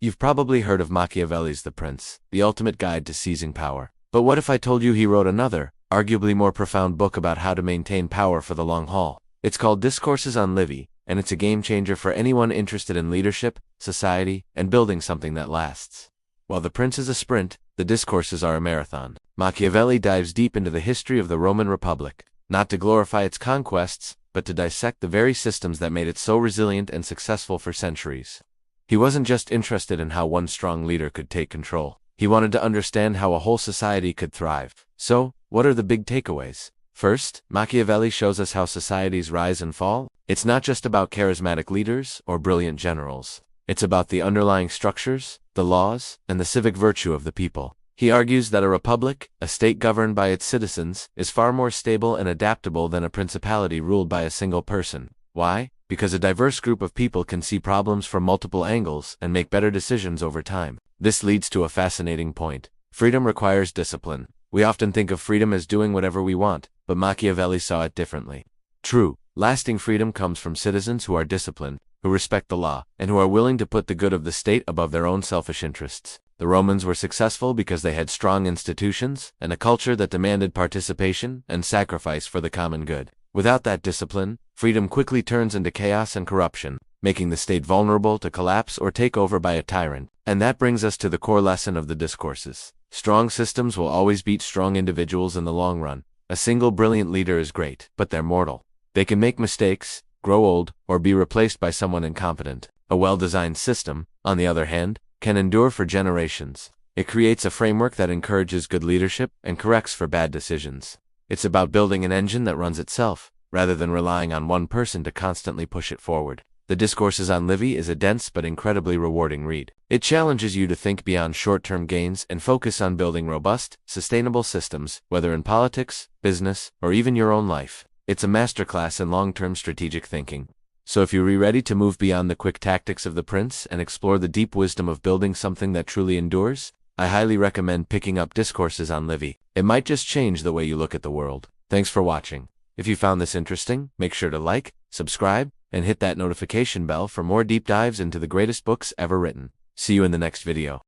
You've probably heard of Machiavelli's The Prince, the ultimate guide to seizing power. But what if I told you he wrote another, arguably more profound book about how to maintain power for the long haul? It's called Discourses on Livy, and it's a game-changer for anyone interested in leadership, society, and building something that lasts. While The Prince is a sprint, the Discourses are a marathon. Machiavelli dives deep into the history of the Roman Republic, not to glorify its conquests, but to dissect the very systems that made it so resilient and successful for centuries. He wasn't just interested in how one strong leader could take control. He wanted to understand how a whole society could thrive. So, what are the big takeaways? First, Machiavelli shows us how societies rise and fall. It's not just about charismatic leaders or brilliant generals. It's about the underlying structures, the laws, and the civic virtue of the people. He argues that a republic, a state governed by its citizens, is far more stable and adaptable than a principality ruled by a single person. Why? Because a diverse group of people can see problems from multiple angles and make better decisions over time. This leads to a fascinating point. Freedom requires discipline. We often think of freedom as doing whatever we want, but Machiavelli saw it differently. True, lasting freedom comes from citizens who are disciplined, who respect the law, and who are willing to put the good of the state above their own selfish interests. The Romans were successful because they had strong institutions and a culture that demanded participation and sacrifice for the common good. Without that discipline, freedom quickly turns into chaos and corruption, making the state vulnerable to collapse or take over by a tyrant. And that brings us to the core lesson of the Discourses. Strong systems will always beat strong individuals in the long run. A single brilliant leader is great, but they're mortal. They can make mistakes, grow old, or be replaced by someone incompetent. A well-designed system, on the other hand, can endure for generations. It creates a framework that encourages good leadership and corrects for bad decisions. It's about building an engine that runs itself, rather than relying on one person to constantly push it forward. The Discourses on Livy is a dense but incredibly rewarding read. It challenges you to think beyond short-term gains and focus on building robust, sustainable systems, whether in politics, business, or even your own life. It's a masterclass in long-term strategic thinking. So if you're ready to move beyond the quick tactics of the prince and explore the deep wisdom of building something that truly endures, I highly recommend picking up Discourses on Livy. It might just change the way you look at the world. Thanks for watching. If you found this interesting, make sure to like, subscribe, and hit that notification bell for more deep dives into the greatest books ever written. See you in the next video.